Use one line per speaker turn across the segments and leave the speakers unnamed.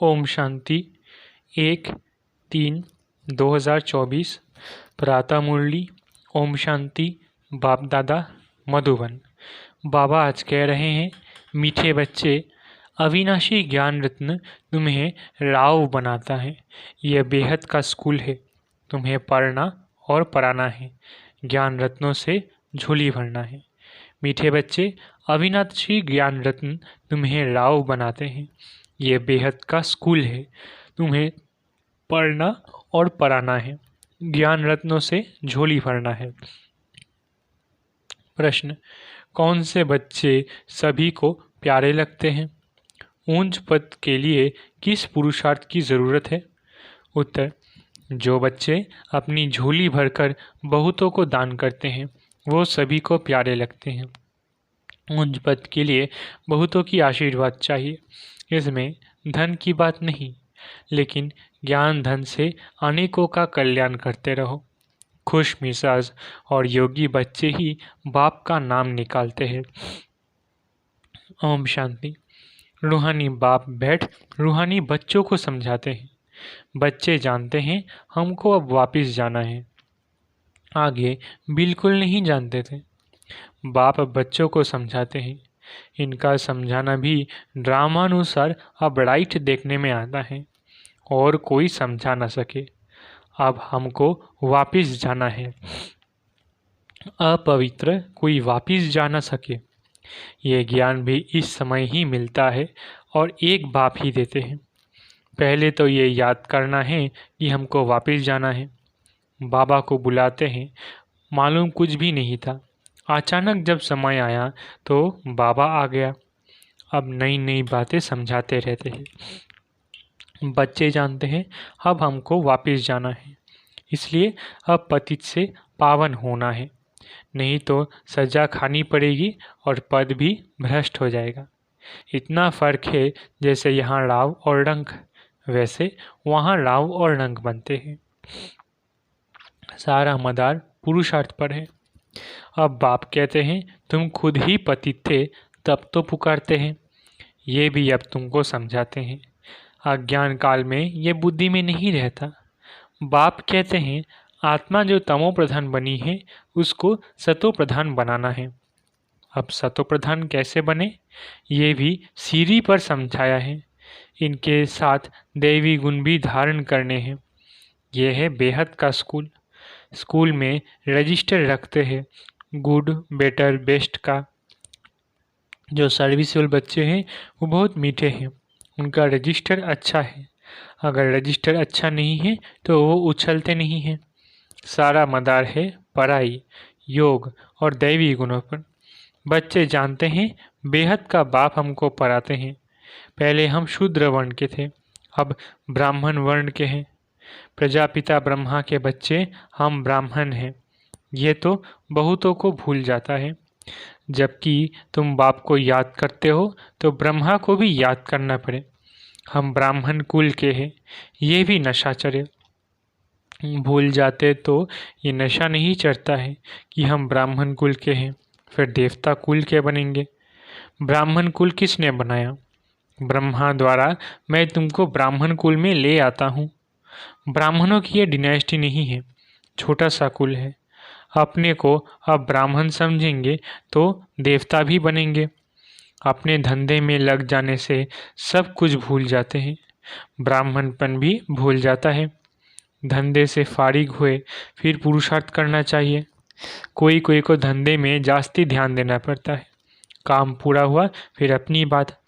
ओम शांति 1/3/2024 प्रातः मुरली। ओम शांति। बाप दादा मधुबन। बाबा आज कह रहे हैं, मीठे बच्चे, अविनाशी ज्ञान रत्न तुम्हें राव बनाता है। यह बेहद का स्कूल है। तुम्हें पढ़ना और पढ़ाना है। ज्ञान रत्नों से झोली भरना है। मीठे बच्चे, अविनाशी ज्ञान रत्न तुम्हें राव बनाते हैं। ये बेहद का स्कूल है। तुम्हें पढ़ना और पढ़ाना है। ज्ञान रत्नों से झोली भरना है। प्रश्न, कौन से बच्चे सभी को प्यारे लगते हैं? ऊंच पद के लिए किस पुरुषार्थ की ज़रूरत है? उत्तर, जो बच्चे अपनी झोली भरकर बहुतों को दान करते हैं वो सभी को प्यारे लगते हैं। ऊंच पद के लिए बहुतों की आशीर्वाद चाहिए। इसमें धन की बात नहीं, लेकिन ज्ञान धन से अनेकों का कल्याण करते रहो। खुश मिजाज और योगी बच्चे ही बाप का नाम निकालते हैं। ओम शांति। रूहानी बाप बैठ रूहानी बच्चों को समझाते हैं। बच्चे जानते हैं हमको अब वापस जाना है। आगे बिल्कुल नहीं जानते थे। बाप बच्चों को समझाते हैं। इनका समझाना भी ड्रामानुसार अब राइट देखने में आता है और कोई समझा न सके। अब हमको वापस जाना है। अपवित्र कोई वापस जा न सके। ये ज्ञान भी इस समय ही मिलता है और एक बाप ही देते हैं। पहले तो ये याद करना है कि हमको वापस जाना है। बाबा को बुलाते हैं। मालूम कुछ भी नहीं था। अचानक जब समय आया तो बाबा आ गया। अब नई नई बातें समझाते रहते हैं। बच्चे जानते हैं अब हमको वापस जाना है, इसलिए अब पतित से पावन होना है, नहीं तो सजा खानी पड़ेगी और पद भी भ्रष्ट हो जाएगा। इतना फर्क है जैसे यहाँ राव और रंक, वैसे वहाँ राव और रंक बनते हैं। सारा मदार पुरुषार्थ पर है। अब बाप कहते हैं तुम खुद ही पतित थे तब तो पुकारते हैं। ये भी अब तुमको समझाते हैं। अज्ञान काल में ये बुद्धि में नहीं रहता। बाप कहते हैं आत्मा जो तमो प्रधान बनी है उसको सतो प्रधान बनाना है। अब सतो प्रधान कैसे बने ये भी सीढ़ी पर समझाया है। इनके साथ दैवी गुण भी धारण करने हैं। यह है बेहद का स्कूल। स्कूल में रजिस्टर रखते हैं गुड बेटर बेस्ट का। जो सर्विसफुल बच्चे हैं वो बहुत मीठे हैं। उनका रजिस्टर अच्छा है। अगर रजिस्टर अच्छा नहीं है तो वो उछलते नहीं हैं। सारा मदार है पढ़ाई, योग और दैवी गुणों पर। बच्चे जानते हैं बेहद का बाप हमको पढ़ाते हैं। पहले हम शूद्र वर्ण के थे, अब ब्राह्मण वर्ण के हैं। प्रजापिता ब्रह्मा के बच्चे हम ब्राह्मण हैं। ये तो बहुतों को भूल जाता है। जबकि तुम बाप को याद करते हो तो ब्रह्मा को भी याद करना पड़े। हम ब्राह्मण कुल के हैं, ये भी नशा चढ़े। भूल जाते तो ये नशा नहीं चढ़ता है कि हम ब्राह्मण कुल के हैं, फिर देवता कुल के बनेंगे। ब्राह्मण कुल किसने बनाया? ब्रह्मा द्वारा मैं तुमको ब्राह्मण कुल में ले आता हूँ। ब्राह्मणों की ये डिनेस्टी नहीं है, छोटा सा कुल है। अपने को अब ब्राह्मण समझेंगे तो देवता भी बनेंगे। अपने धंधे में लग जाने से सब कुछ भूल जाते हैं। ब्राह्मणपन भी भूल जाता है। धंधे से फारिग हुए फिर पुरुषार्थ करना चाहिए। कोई कोई को धंधे में जास्ती ध्यान देना पड़ता है। काम पूरा हुआ फिर अपनी बात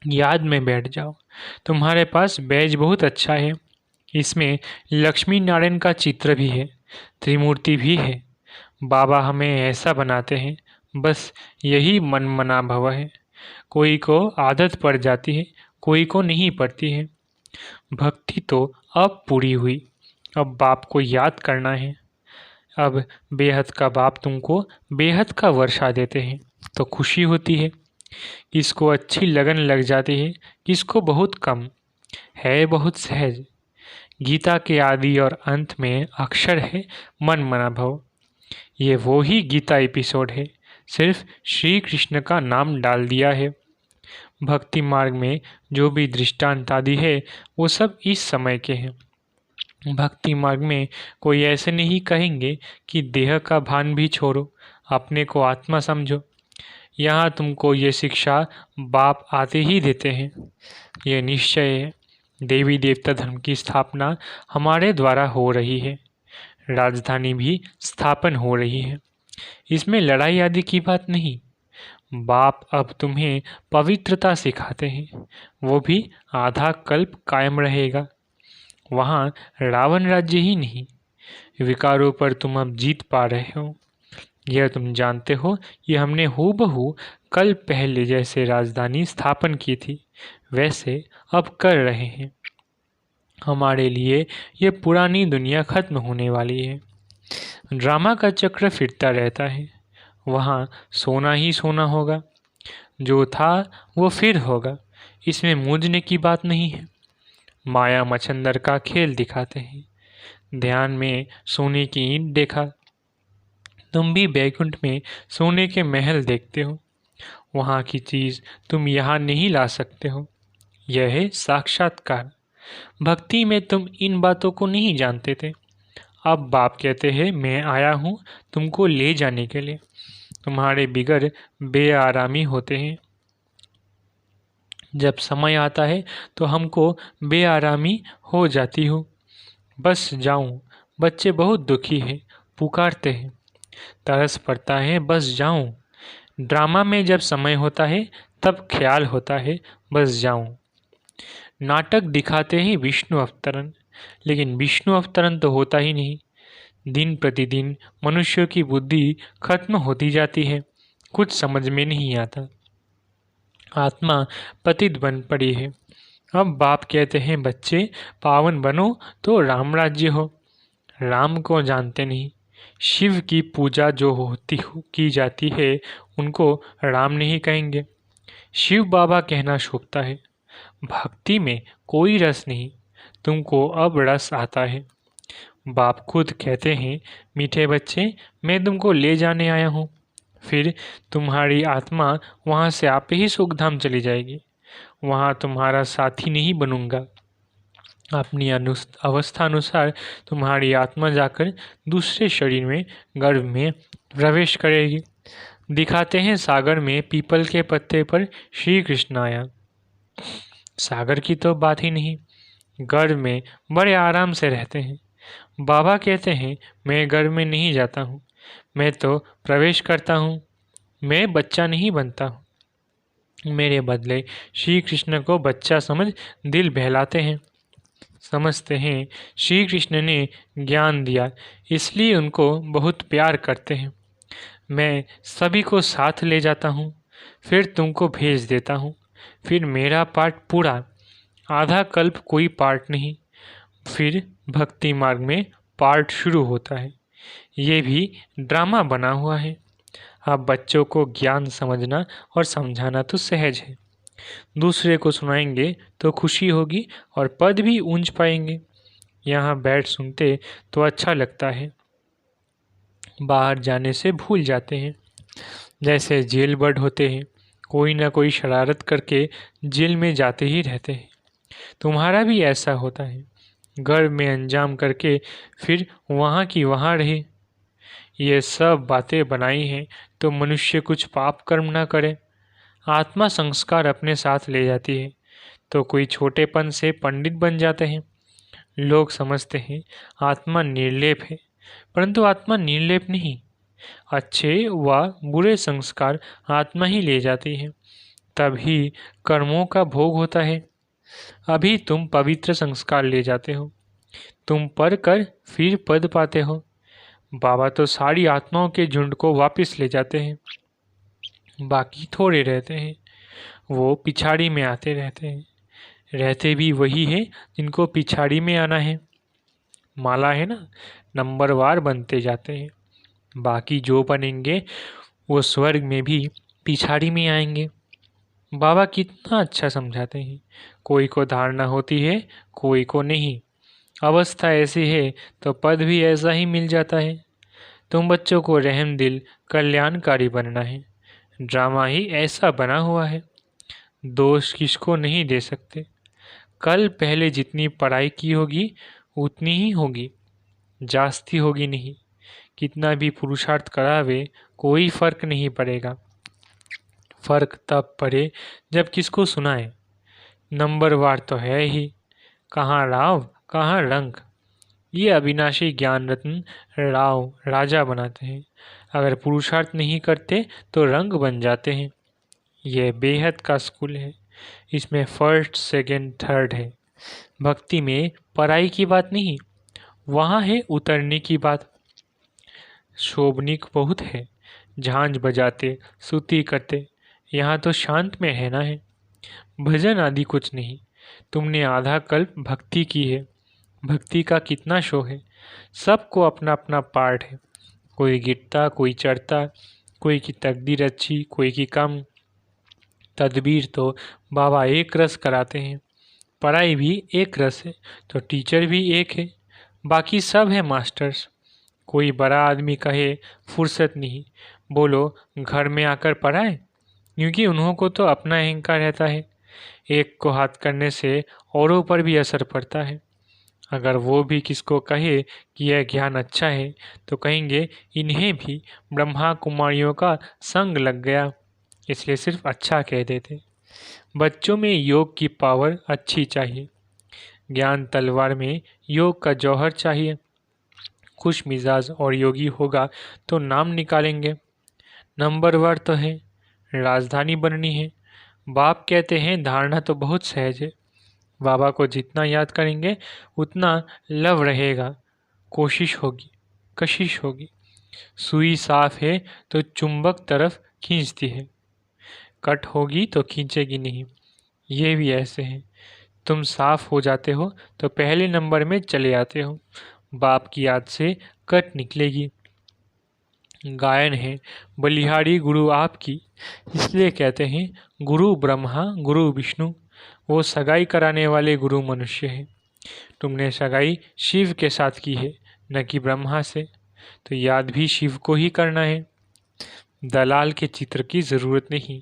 याद में बैठ जाओ। तुम्हारे पास बैज बहुत अच्छा है। इसमें लक्ष्मी नारायण का चित्र भी है, त्रिमूर्ति भी है। बाबा हमें ऐसा बनाते हैं, बस यही मन मना भव है। कोई को आदत पड़ जाती है, कोई को नहीं पड़ती है। भक्ति तो अब पूरी हुई, अब बाप को याद करना है। अब बेहद का बाप तुमको बेहद का वर्षा देते हैं तो खुशी होती है। किसको अच्छी लगन लग जाती है, किसको बहुत कम है, बहुत सहज। गीता के आदि और अंत में अक्षर है मन मना भव। ये वो ही गीता एपिसोड है, सिर्फ श्री कृष्ण का नाम डाल दिया है। भक्ति मार्ग में जो भी दृष्टांत आदि है वो सब इस समय के हैं। भक्ति मार्ग में कोई ऐसे नहीं कहेंगे कि देह का भान भी छोड़ो, अपने को आत्मा समझो। यहाँ तुमको ये शिक्षा बाप आते ही देते हैं। ये निश्चय है, देवी देवता धर्म की स्थापना हमारे द्वारा हो रही है, राजधानी भी स्थापन हो रही है। इसमें लड़ाई आदि की बात नहीं। बाप अब तुम्हें पवित्रता सिखाते हैं, वो भी आधा कल्प कायम रहेगा। वहाँ रावण राज्य ही नहीं, विकारों पर तुम अब जीत पा रहे हो। यह तुम जानते हो, ये हमने हूबहू कल पहले जैसे राजधानी स्थापन की थी वैसे अब कर रहे हैं। हमारे लिए ये पुरानी दुनिया खत्म होने वाली है। ड्रामा का चक्र फिरता रहता है, वहाँ सोना ही सोना होगा। जो था वो फिर होगा, इसमें मूंझने की बात नहीं है। माया मच्छंदर का खेल दिखाते हैं। ध्यान में सोने की ईंट देखा, तुम भी बैकुंठ में सोने के महल देखते हो। वहाँ की चीज़ तुम यहाँ नहीं ला सकते हो। यह है साक्षात्कार। भक्ति में तुम इन बातों को नहीं जानते थे। अब बाप कहते हैं मैं आया हूँ तुमको ले जाने के लिए। तुम्हारे बिगड़ बेआरामी होते हैं। जब समय आता है तो हमको बेआरामी हो जाती हो। बस जाऊँ, बच्चे बहुत दुखी हैं, पुकारते हैं, तरस पड़ता है बस जाऊँ। ड्रामा में जब समय होता है तब ख्याल होता है बस जाऊँ। नाटक दिखाते हैं विष्णु अवतरण, लेकिन विष्णु अवतरण तो होता ही नहीं। दिन प्रतिदिन मनुष्यों की बुद्धि खत्म होती जाती है, कुछ समझ में नहीं आता। आत्मा पतित बन पड़ी है। अब बाप कहते हैं बच्चे पावन बनो तो राम राज्य हो। राम को जानते नहीं। शिव की पूजा जो की जाती है उनको राम नहीं कहेंगे, शिव बाबा कहना शोभता है। भक्ति में कोई रस नहीं, तुमको अब रस आता है। बाप खुद कहते हैं मीठे बच्चे मैं तुमको ले जाने आया हूँ, फिर तुम्हारी आत्मा वहाँ से आप ही सुखधाम चली जाएगी। वहाँ तुम्हारा साथी नहीं बनूंगा। अपनी अवस्था अनुसार तुम्हारी आत्मा जाकर दूसरे शरीर में गर्भ में प्रवेश करेगी। दिखाते हैं सागर में पीपल के पत्ते पर श्री कृष्ण आया। सागर की तो बात ही नहीं, गर्भ में बड़े आराम से रहते हैं। बाबा कहते हैं मैं गर्भ में नहीं जाता हूँ, मैं तो प्रवेश करता हूँ, मैं बच्चा नहीं बनता हूँ। मेरे बदले श्री कृष्ण को बच्चा समझ दिल बहलाते हैं। समझते हैं श्री कृष्ण ने ज्ञान दिया इसलिए उनको बहुत प्यार करते हैं। मैं सभी को साथ ले जाता हूँ, फिर तुमको भेज देता हूँ, फिर मेरा पाठ पूरा, आधा कल्प कोई पाठ नहीं, फिर भक्ति मार्ग में पाठ शुरू होता है। ये भी ड्रामा बना हुआ है। अब बच्चों को ज्ञान समझना और समझाना तो सहज है, दूसरे को सुनाएंगे तो खुशी होगी और पद भी ऊंच पाएंगे। यहाँ बैठ सुनते तो अच्छा लगता है, बाहर जाने से भूल जाते हैं। जैसे जेल बर्ड होते हैं, कोई ना कोई शरारत करके जेल में जाते ही रहते हैं। तुम्हारा भी ऐसा होता है, गर्भ में अंजाम करके फिर वहाँ की वहाँ रहे। ये सब बातें बनाई हैं तो मनुष्य कुछ पाप कर्म ना करे। आत्मा संस्कार अपने साथ ले जाती है तो कोई छोटेपन से पंडित बन जाते हैं। लोग समझते हैं आत्मा निर्लेप है, परंतु आत्मा निर्लेप नहीं। अच्छे व बुरे संस्कार आत्मा ही ले जाती है, तभी कर्मों का भोग होता है। अभी तुम पवित्र संस्कार ले जाते हो, तुम पढ़ कर फिर पद पाते हो। बाबा तो सारी आत्माओं के झुंड को वापस ले जाते हैं, बाकी थोड़े रहते हैं, वो पिछाड़ी में आते रहते हैं। रहते भी वही है जिनको पिछाड़ी में आना है। माला है ना, नंबरवार बनते जाते हैं। बाकी जो बनेंगे वो स्वर्ग में भी पिछाड़ी में आएंगे। बाबा कितना अच्छा समझाते हैं। कोई को धारणा होती है, कोई को नहीं। अवस्था ऐसी है तो पद भी ऐसा ही मिल जाता है। तुम बच्चों को रहम दिल कल्याणकारी बनना है, ड्रामा ही ऐसा बना हुआ है। दोष किसको नहीं दे सकते। कल पहले जितनी पढ़ाई की होगी उतनी ही होगी, जास्ती होगी नहीं। कितना भी पुरुषार्थ करावे कोई फर्क नहीं पड़ेगा। फर्क तब पड़े जब किसको सुनाए। नंबरवार तो है ही, कहाँ राव कहाँ रंग। ये अविनाशी ज्ञान रत्न राव राजा बनाते हैं। अगर पुरुषार्थ नहीं करते तो रंग बन जाते हैं। यह बेहद का स्कूल है। इसमें फर्स्ट सेकंड थर्ड है। भक्ति में पढ़ाई की बात नहीं, वहाँ है उतरने की बात। शोभनिक बहुत है, झांझ बजाते स्तुति करते। यहाँ तो शांत में रहना है। भजन आदि कुछ नहीं। तुमने आधा कल्प भक्ति की है। भक्ति का कितना शो है। सबको अपना अपना पार्ट है। कोई गिरता कोई चढ़ता, कोई की तकदीर अच्छी कोई की कम। तदबीर तो बाबा एक रस कराते हैं। पढ़ाई भी एक रस है तो टीचर भी एक है। बाकी सब है मास्टर्स। कोई बड़ा आदमी कहे फुर्सत नहीं, बोलो घर में आकर पढ़ाए, क्योंकि उन्हों को तो अपना अहंकार रहता है। एक को हाथ करने से औरों पर भी असर पड़ता है। अगर वो भी किसको कहे कि यह ज्ञान अच्छा है तो कहेंगे इन्हें भी ब्रह्मा कुमारियों का संग लग गया, इसलिए सिर्फ अच्छा कह देते। बच्चों में योग की पावर अच्छी चाहिए। ज्ञान तलवार में योग का जौहर चाहिए। खुश मिजाज और योगी होगा तो नाम निकालेंगे। नंबरवार तो है, राजधानी बननी है। बाप कहते हैं धारणा तो बहुत सहज है। बाबा को जितना याद करेंगे उतना लव रहेगा। कोशिश होगी, कशिश होगी। सुई साफ है तो चुंबक तरफ खींचती है, कट होगी तो खींचेगी नहीं। ये भी ऐसे हैं। तुम साफ हो जाते हो तो पहले नंबर में चले आते हो। बाप की याद से कट निकलेगी। गायन है बलिहारी गुरु आपकी, इसलिए कहते हैं गुरु ब्रह्मा गुरु विष्णु। वो सगाई कराने वाले गुरु मनुष्य हैं। तुमने सगाई शिव के साथ की है, न कि ब्रह्मा से, तो याद भी शिव को ही करना है। दलाल के चित्र की ज़रूरत नहीं।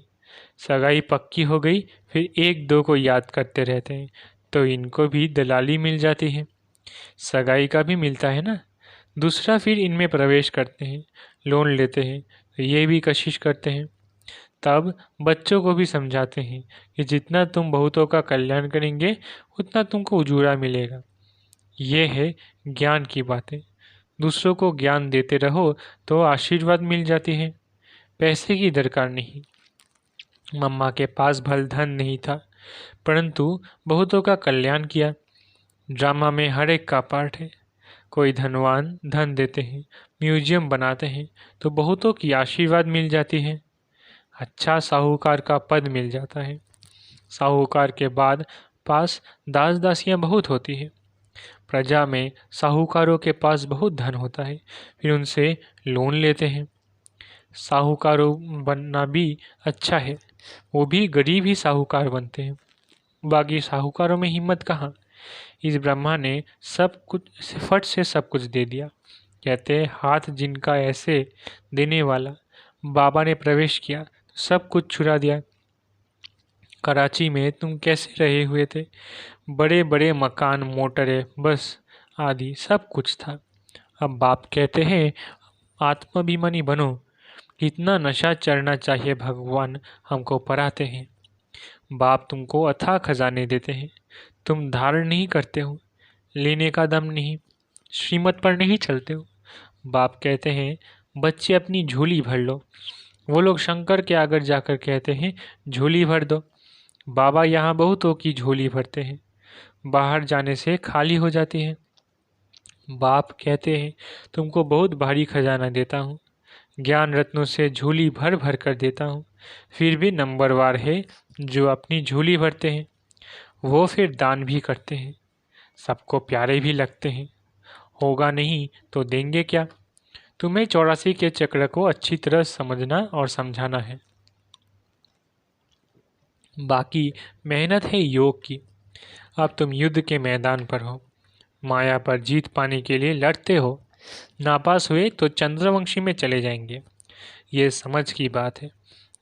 सगाई पक्की हो गई फिर एक दो को याद करते रहते हैं तो इनको भी दलाली मिल जाती है। सगाई का भी मिलता है ना। दूसरा फिर इनमें प्रवेश करते हैं, लोन लेते हैं तो ये भी कशिश करते हैं। तब बच्चों को भी समझाते हैं कि जितना तुम बहुतों का कल्याण करेंगे उतना तुमको उजूरा मिलेगा। ये है ज्ञान की बातें। दूसरों को ज्ञान देते रहो तो आशीर्वाद मिल जाती है। पैसे की दरकार नहीं। मम्मा के पास भल धन नहीं था, परंतु बहुतों का कल्याण किया। ड्रामा में हर एक का पार्ट है। कोई धनवान धन देते हैं, म्यूजियम बनाते हैं तो बहुतों की आशीर्वाद मिल जाती है। अच्छा साहूकार का पद मिल जाता है। साहूकार के बाद पास दास दासियां बहुत होती है। प्रजा में साहूकारों के पास बहुत धन होता है, फिर उनसे लोन लेते हैं। साहूकारों बनना भी अच्छा है, वो भी गरीब ही साहूकार बनते हैं। बाकी साहूकारों में हिम्मत कहाँ। इस ब्रह्मा ने सब कुछ फट से सब कुछ दे दिया। कहते हैं हाथ जिनका ऐसे देने वाला, बाबा ने प्रवेश किया तो सब कुछ छुड़ा दिया। कराची में तुम कैसे रहे हुए थे। बड़े बड़े मकान, मोटरें, बस आदि सब कुछ था। अब बाप कहते हैं आत्माभिमानी बनो। कितना नशा चढ़ना चाहिए भगवान हमको पढ़ाते हैं। बाप तुमको अथाह खजाने देते हैं, तुम धारण नहीं करते हो। लेने का दम नहीं, श्रीमत पर नहीं चलते हो। बाप कहते हैं बच्चे अपनी झोली भर लो। वो लोग शंकर के आगे जाकर कहते हैं झोली भर दो। बाबा यहाँ बहुतों की झोली भरते हैं, बाहर जाने से खाली हो जाती है। बाप कहते हैं तुमको बहुत भारी खजाना देता हूँ, ज्ञान रत्नों से झोली भर भर कर देता हूँ। फिर भी नंबरवार है जो अपनी झोली भरते हैं, वो फिर दान भी करते हैं, सबको प्यारे भी लगते हैं। होगा नहीं तो देंगे क्या। तुम्हें 84 के चक्र को अच्छी तरह समझना और समझाना है। बाकी मेहनत है योग की। अब तुम युद्ध के मैदान पर हो, माया पर जीत पाने के लिए लड़ते हो। नापास हुए तो चंद्रवंशी में चले जाएंगे। ये समझ की बात है।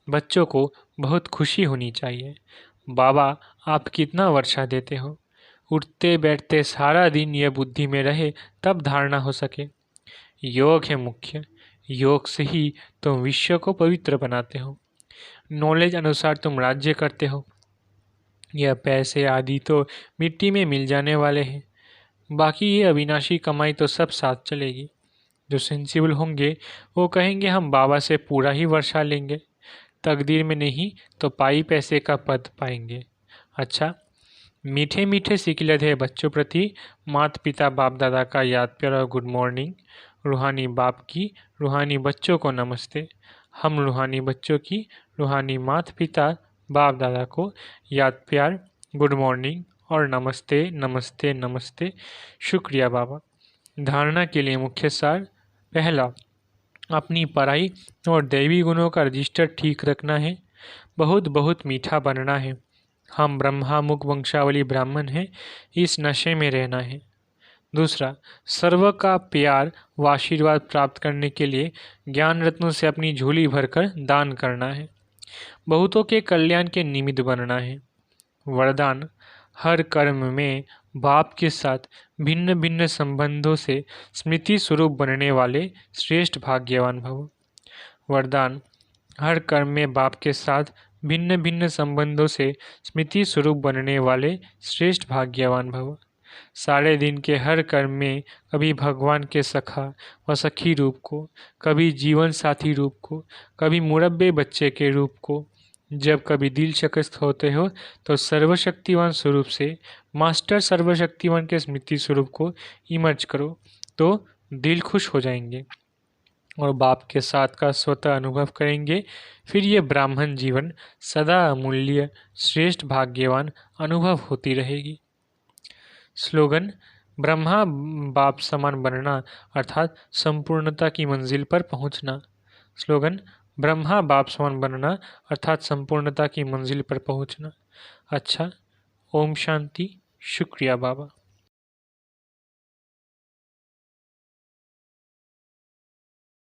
बच्चों को बहुत खुशी होनी चाहिए। बाबा आप कितना वर्षा देते हो। उठते बैठते सारा दिन यह बुद्धि में रहे तब धारणा हो सके। योग है मुख्य, योग से ही तुम विश्व को पवित्र बनाते हो। नॉलेज अनुसार तुम राज्य करते हो। यह पैसे आदि तो मिट्टी में मिल जाने वाले हैं, बाकी ये अविनाशी कमाई तो सब साथ चलेगी। जो सेंसिबल होंगे वो कहेंगे हम बाबा से पूरा ही वर्षा लेंगे, तकदीर में नहीं तो पाई पैसे का पद पाएंगे। अच्छा, मीठे मीठे सिकिलत है बच्चों प्रति माता पिता बाप दादा का याद प्यार और गुड मॉर्निंग। रूहानी बाप की रूहानी बच्चों को नमस्ते। हम रूहानी बच्चों की रूहानी माता पिता बाप दादा को याद प्यार, गुड मॉर्निंग और नमस्ते नमस्ते नमस्ते। शुक्रिया बाबा। धारणा के लिए मुख्य सार। पहला, अपनी पढ़ाई और दैवी गुणों का रजिस्टर ठीक रखना है। बहुत बहुत मीठा बनना है। हम ब्रह्मामुख वंशावली ब्राह्मण हैं, इस नशे में रहना है। दूसरा, सर्व का प्यार व आशीर्वाद प्राप्त करने के लिए ज्ञान रत्नों से अपनी झोली भरकर दान करना है। बहुतों के कल्याण के निमित्त बनना है। वरदान, हर कर्म में बाप के साथ भिन्न भिन्न संबंधों से स्मृति स्वरूप बनने वाले श्रेष्ठ भाग्यवान भव। वरदान, हर कर्म में बाप के साथ भिन्न भिन्न संबंधों से स्मृति स्वरूप बनने वाले श्रेष्ठ भाग्यवान भव। सारे दिन के हर कर्म में कभी भगवान के सखा व सखी रूप को, कभी जीवन साथी रूप को, कभी मुरब्बे बच्चे के रूप को, जब कभी दिल शिकस्त होते हो तो सर्वशक्तिवान स्वरूप से मास्टर सर्वशक्तिवान के स्मृति स्वरूप को इमर्ज करो तो दिल खुश हो जाएंगे और बाप के साथ का स्वतः अनुभव करेंगे। फिर ये ब्राह्मण जीवन सदा अमूल्य श्रेष्ठ भाग्यवान अनुभव होती रहेगी। स्लोगन, ब्रह्मा बाप समान बनना अर्थात संपूर्णता की मंजिल पर पहुंचना। स्लोगन, ब्रह्मा बाप समान बनना अर्थात संपूर्णता की मंजिल पर पहुंचना। अच्छा, ओम शांति। शुक्रिया बाबा।